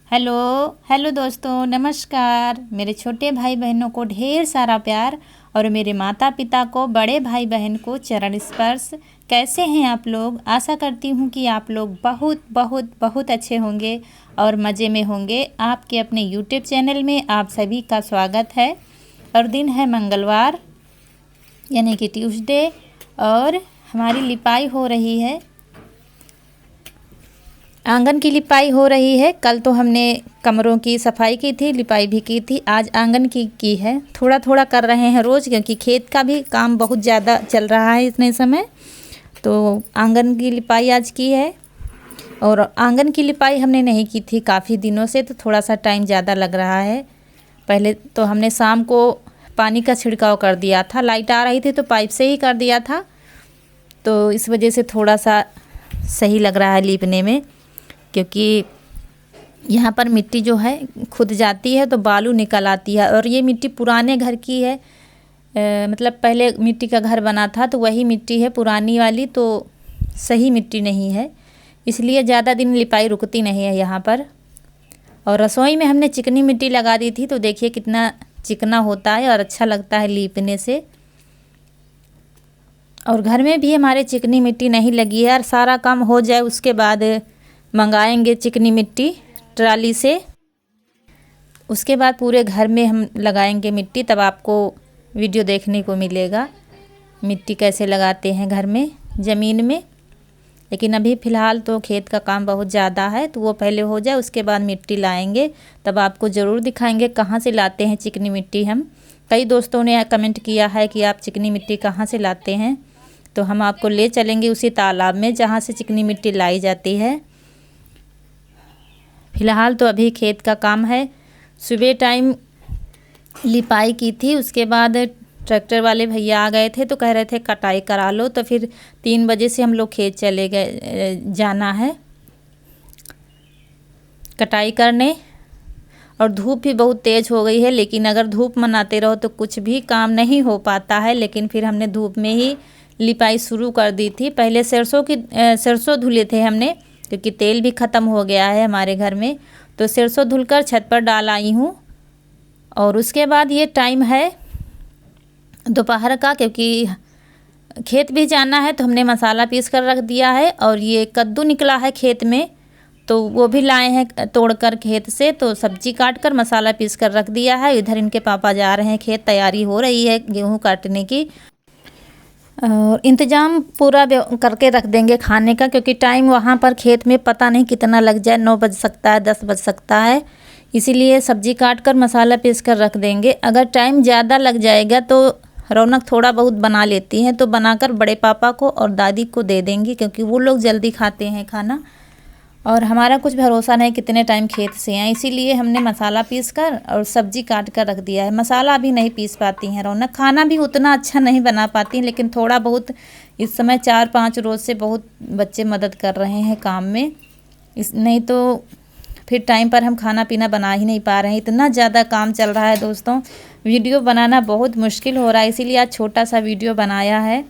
Hello hello दोस्तों, नमस्कार। मेरे छोटे भाई बहनों को ढेर सारा प्यार और मेरे माता पिता को, बड़े भाई बहन को चरण स्पर्श। कैसे हैं आप लोग? आशा करती हूँ कि आप लोग बहुत बहुत बहुत अच्छे होंगे और मज़े में होंगे। आपके अपने यूट्यूब चैनल में आप सभी का स्वागत है। और दिन है मंगलवार यानी कि ट्यूसडे, और हमारी लिपाई हो रही है, आंगन की लिपाई हो रही है। कल तो हमने कमरों की सफाई की थी, लिपाई भी की थी। आज आंगन की है। थोड़ा थोड़ा कर रहे हैं रोज़, क्योंकि खेत का भी काम बहुत ज़्यादा चल रहा है इतने समय। तो आंगन की लिपाई आज की है। और आंगन की लिपाई हमने नहीं की थी काफ़ी दिनों से, तो थोड़ा सा टाइम ज़्यादा लग रहा है। पहले तो हमने शाम को पानी का छिड़काव कर दिया था, लाइट आ रही थी तो पाइप से ही कर दिया था। तो इस वजह से थोड़ा सा सही लग रहा है लीपने में, क्योंकि यहाँ पर मिट्टी जो है खुद जाती है तो बालू निकल आती है। और ये मिट्टी पुराने घर की है, मतलब पहले मिट्टी का घर बना था तो वही मिट्टी है पुरानी वाली, तो सही मिट्टी नहीं है, इसलिए ज़्यादा दिन लिपाई रुकती नहीं है यहाँ पर। और रसोई में हमने चिकनी मिट्टी लगा दी थी, तो देखिए कितना चिकना होता है और अच्छा लगता है लीपने से। और घर में भी हमारे चिकनी मिट्टी नहीं लगी है, और सारा काम हो जाए उसके बाद मंगाएंगे चिकनी मिट्टी ट्राली से। उसके बाद पूरे घर में हम लगाएंगे मिट्टी, तब आपको वीडियो देखने को मिलेगा मिट्टी कैसे लगाते हैं घर में ज़मीन में। लेकिन अभी फ़िलहाल तो खेत का काम बहुत ज़्यादा है, तो वो पहले हो जाए उसके बाद मिट्टी लाएंगे, तब आपको ज़रूर दिखाएंगे कहाँ से लाते हैं चिकनी मिट्टी हम। कई दोस्तों ने कमेंट किया है कि आप चिकनी मिट्टी कहाँ से लाते हैं, तो हम आपको ले चलेंगे उसी तालाब में जहाँ से चिकनी मिट्टी लाई जाती है। फ़िलहाल तो अभी खेत का काम है। सुबह टाइम लिपाई की थी, उसके बाद ट्रैक्टर वाले भैया आ गए थे तो कह रहे थे कटाई करा लो, तो फिर 3 बजे से हम लोग खेत चले गए, जाना है कटाई करने। और धूप भी बहुत तेज़ हो गई है, लेकिन अगर धूप मनाते रहो तो कुछ भी काम नहीं हो पाता है। लेकिन फिर हमने धूप में ही लिपाई शुरू कर दी थी। पहले सरसों धुले थे हमने, क्योंकि तेल भी ख़त्म हो गया है हमारे घर में, तो सरसों धुलकर छत पर डाल आई हूँ। और उसके बाद ये टाइम है दोपहर का, क्योंकि खेत भी जाना है तो हमने मसाला पीस कर रख दिया है। और ये कद्दू निकला है खेत में, तो वो भी लाए हैं तोड़कर खेत से, तो सब्जी काट कर मसाला पीस कर रख दिया है। इधर इनके पापा जा रहे हैं खेत, तैयारी हो रही है गेहूँ काटने की। और इंतज़ाम पूरा करके रख देंगे खाने का, क्योंकि टाइम वहाँ पर खेत में पता नहीं कितना लग जाए, 9 बज सकता है, 10 बज सकता है। इसीलिए सब्जी काट कर मसाला पीस कर रख देंगे। अगर टाइम ज़्यादा लग जाएगा तो रौनक थोड़ा बहुत बना लेती हैं, तो बनाकर बड़े पापा को और दादी को दे देंगी, क्योंकि वो लोग जल्दी खाते हैं खाना। और हमारा कुछ भरोसा नहीं कितने टाइम खेत से आए, इसीलिए हमने मसाला पीस कर और सब्जी काट कर रख दिया है। मसाला अभी नहीं पीस पाती हैं रौनक, खाना भी उतना अच्छा नहीं बना पाती, लेकिन थोड़ा बहुत इस समय 4-5 रोज़ से बहुत बच्चे मदद कर रहे हैं काम में। नहीं तो फिर टाइम पर हम खाना पीना बना ही नहीं पा रहे हैं, इतना ज़्यादा काम चल रहा है दोस्तों। वीडियो बनाना बहुत मुश्किल हो रहा है, इसीलिए आज छोटा सा वीडियो बनाया है।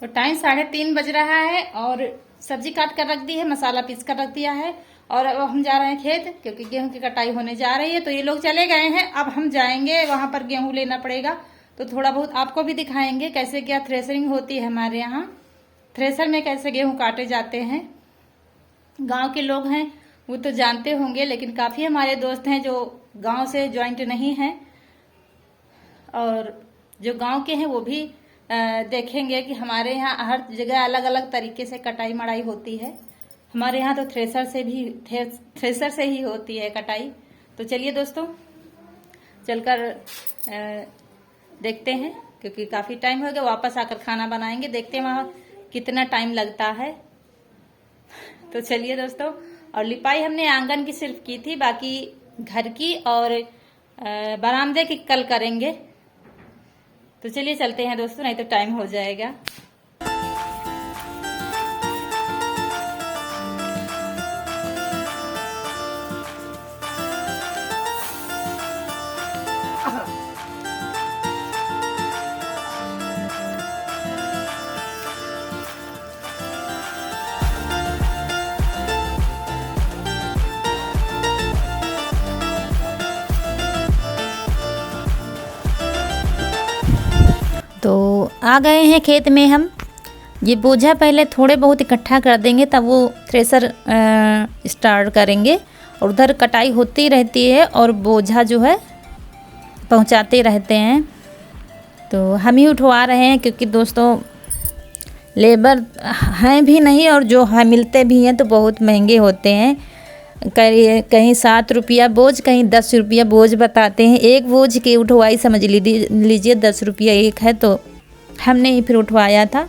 तो टाइम 3:30 बज रहा है और सब्जी काट कर रख दी है, मसाला पीस कर रख दिया है। और अब हम जा रहे हैं खेत, क्योंकि गेहूं की कटाई होने जा रही है। तो ये लोग चले गए हैं, अब हम जाएंगे वहां पर गेहूं लेना पड़ेगा, तो थोड़ा बहुत आपको भी दिखाएंगे कैसे क्या थ्रेसरिंग होती है हमारे यहाँ, थ्रेसर में कैसे गेहूं काटे जाते हैं। गांव के लोग हैं वो तो जानते होंगे, लेकिन काफ़ी हमारे दोस्त हैं जो गांव से ज्वाइंट नहीं हैं, और जो गांव के हैं वो भी देखेंगे कि हमारे यहाँ हर जगह अलग अलग तरीके से कटाई मड़ाई होती है। हमारे यहाँ तो थ्रेसर से ही होती है कटाई। तो चलिए दोस्तों, चलकर देखते हैं, क्योंकि काफ़ी टाइम हो गया। वापस आकर खाना बनाएंगे, देखते हैं वहाँ कितना टाइम लगता है। तो चलिए दोस्तों, और लिपाई हमने आंगन की सिर्फ की थी, बाकी घर की और बरामदे की कल करेंगे। तो चलिए चलते हैं दोस्तों, नहीं तो टाइम हो जाएगा। आ गए हैं खेत में हम। ये बोझा पहले थोड़े बहुत इकट्ठा कर देंगे, तब वो थ्रेसर स्टार्ट करेंगे। और उधर कटाई होती रहती है और बोझा जो है पहुंचाते रहते हैं। तो हम ही उठवा रहे हैं, क्योंकि दोस्तों लेबर हैं भी नहीं, और जो है मिलते भी हैं तो बहुत महंगे होते हैं। कहीं 7 रुपया बोझ, कहीं 10 रुपया बोझ बताते हैं। एक बोझ की उठवाई समझ लीजिए 10 रुपया एक है। तो हमने ही फिर उठवाया था,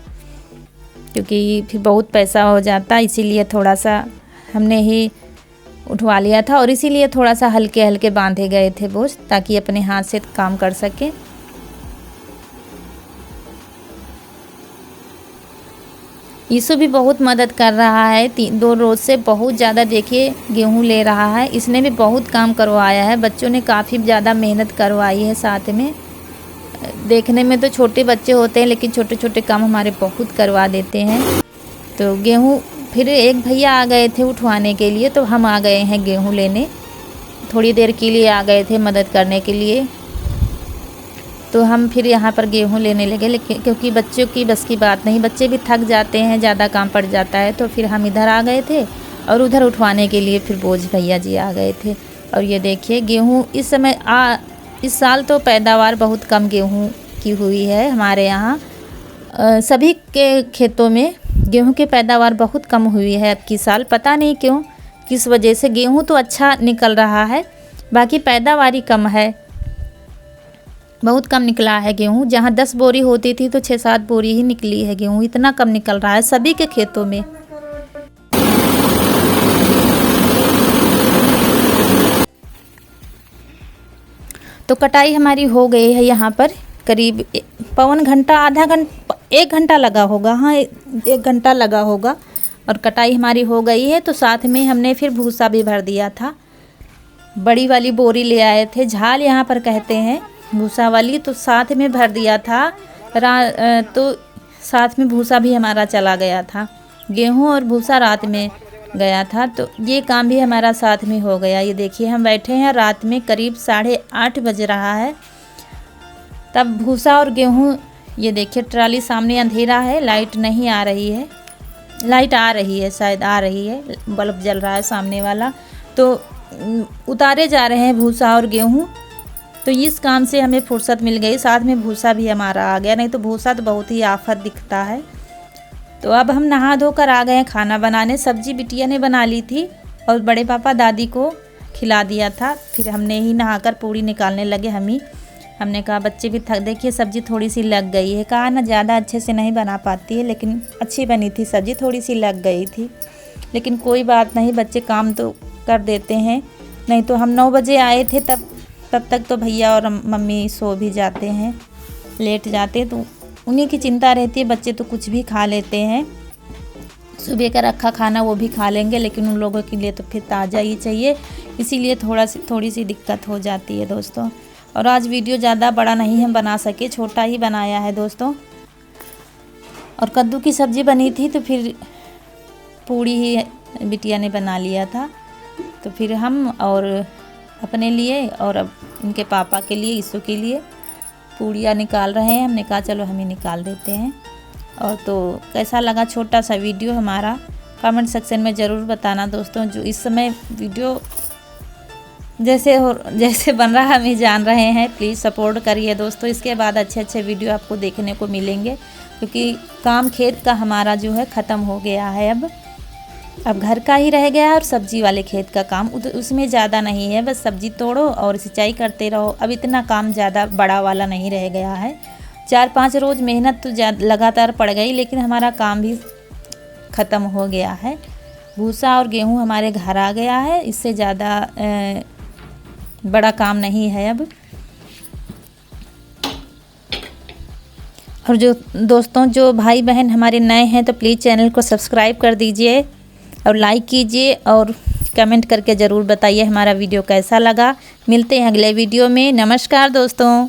क्योंकि फिर बहुत पैसा हो जाता, इसीलिए थोड़ा सा हमने ही उठवा लिया था। और इसीलिए थोड़ा सा हल्के हल्के बांधे गए थे बोझ, ताकि अपने हाथ से काम कर सकें। यीशु भी बहुत मदद कर रहा है। 2 रोज़ से बहुत ज़्यादा देखिए गेहूं ले रहा है। इसने भी बहुत काम करवाया है, बच्चों ने काफ़ी ज़्यादा मेहनत करवाई है साथ में। देखने में तो छोटे बच्चे होते हैं, लेकिन छोटे छोटे काम हमारे बहुत करवा देते हैं। तो गेहूं फिर एक भैया आ गए थे उठवाने के लिए, तो हम आ गए हैं गेहूं लेने। थोड़ी देर के लिए आ गए थे मदद करने के लिए। तो हम फिर यहाँ पर गेहूं लेने लगे, लेकिन क्योंकि बच्चों की बस की बात नहीं, बच्चे भी थक जाते हैं, ज़्यादा काम पड़ जाता है। तो फिर हम इधर आ गए थे, और उधर उठवाने के लिए फिर बोझ भैया जी आ गए थे। और ये देखिए गेहूं इस समय इस साल तो पैदावार बहुत कम गेहूं की हुई है हमारे यहाँ। सभी के खेतों में गेहूं की पैदावार बहुत कम हुई है अब की साल। पता नहीं क्यों, किस वजह से। गेहूं तो अच्छा निकल रहा है, बाकी पैदावार ही कम है, बहुत कम निकला है गेहूं। जहां 10 बोरी होती थी तो 6-7 बोरी ही निकली है गेहूं। इतना कम निकल रहा है सभी के खेतों में। तो कटाई हमारी हो गई है यहाँ पर। करीब पौन घंटा, आधा घंटा, 1 घंटा लगा होगा। हाँ, 1 घंटा लगा होगा। और कटाई हमारी हो गई है। तो साथ में हमने फिर भूसा भी भर दिया था। बड़ी वाली बोरी ले आए थे, झाल यहाँ पर कहते हैं भूसा वाली, तो साथ में भर दिया था। तो साथ में भूसा भी हमारा चला गया था। गेहूं और भूसा रात में गया था, तो ये काम भी हमारा साथ में हो गया। ये देखिए हम बैठे हैं, रात में करीब 8:30 बज रहा है, तब भूसा और गेहूं। ये देखिए ट्राली सामने, अंधेरा है, लाइट नहीं आ रही है। लाइट आ रही है, शायद आ रही है, बल्ब जल रहा है सामने वाला। तो उतारे जा रहे हैं भूसा और गेहूं। तो इस काम से हमें फुर्सत मिल गई, साथ में भूसा भी हमारा आ गया, नहीं तो भूसा तो बहुत ही आफत दिखता है। तो अब हम नहा धोकर आ गए हैं खाना बनाने। सब्जी बिटिया ने बना ली थी और बड़े पापा दादी को खिला दिया था। फिर हमने ही नहाकर पूड़ी निकालने लगे हमने कहा बच्चे भी थक, देखिए सब्जी थोड़ी सी लग गई है। कहा ना ज़्यादा अच्छे से नहीं बना पाती है, लेकिन अच्छी बनी थी सब्जी, थोड़ी सी लग गई थी, लेकिन कोई बात नहीं, बच्चे काम तो कर देते हैं। नहीं तो हम 9 बजे आए थे, तब तक तो भैया और मम्मी सो भी जाते हैं, लेट जाते, तो उन्हीं की चिंता रहती है। बच्चे तो कुछ भी खा लेते हैं, सुबह का रखा खाना वो भी खा लेंगे, लेकिन उन लोगों के लिए तो फिर ताज़ा ही चाहिए, इसीलिए थोड़ी सी दिक्कत हो जाती है दोस्तों। और आज वीडियो ज़्यादा बड़ा नहीं हम बना सके, छोटा ही बनाया है दोस्तों। और कद्दू की सब्ज़ी बनी थी, तो फिर पूड़ी ही बिटिया ने बना लिया था। तो फिर हम और अपने लिए और अब इनके पापा के लिए, ईसु के लिए पूड़ियाँ निकाल रहे हैं। हमने कहा चलो हम ही निकाल देते हैं। और तो कैसा लगा छोटा सा वीडियो हमारा, कमेंट सेक्शन में ज़रूर बताना दोस्तों। जो इस समय वीडियो जैसे बन रहा हम ही जान रहे हैं, प्लीज़ सपोर्ट करिए दोस्तों। इसके बाद अच्छे वीडियो आपको देखने को मिलेंगे, क्योंकि काम खेत का हमारा जो है ख़त्म हो गया है। अब घर का ही रह गया है, और सब्जी वाले खेत का काम उसमें ज़्यादा नहीं है, बस सब्जी तोड़ो और सिंचाई करते रहो। अब इतना काम ज़्यादा बड़ा वाला नहीं रह गया है। 4-5 रोज़ मेहनत तो लगातार पड़ गई, लेकिन हमारा काम भी ख़त्म हो गया है। भूसा और गेहूं हमारे घर आ गया है, इससे ज़्यादा बड़ा काम नहीं है अब। और जो दोस्तों, जो भाई बहन हमारे नए हैं, तो प्लीज़ चैनल को सब्सक्राइब कर दीजिए और लाइक कीजिए, और कमेंट करके ज़रूर बताइए हमारा वीडियो कैसा लगा। मिलते हैं अगले वीडियो में। नमस्कार दोस्तों।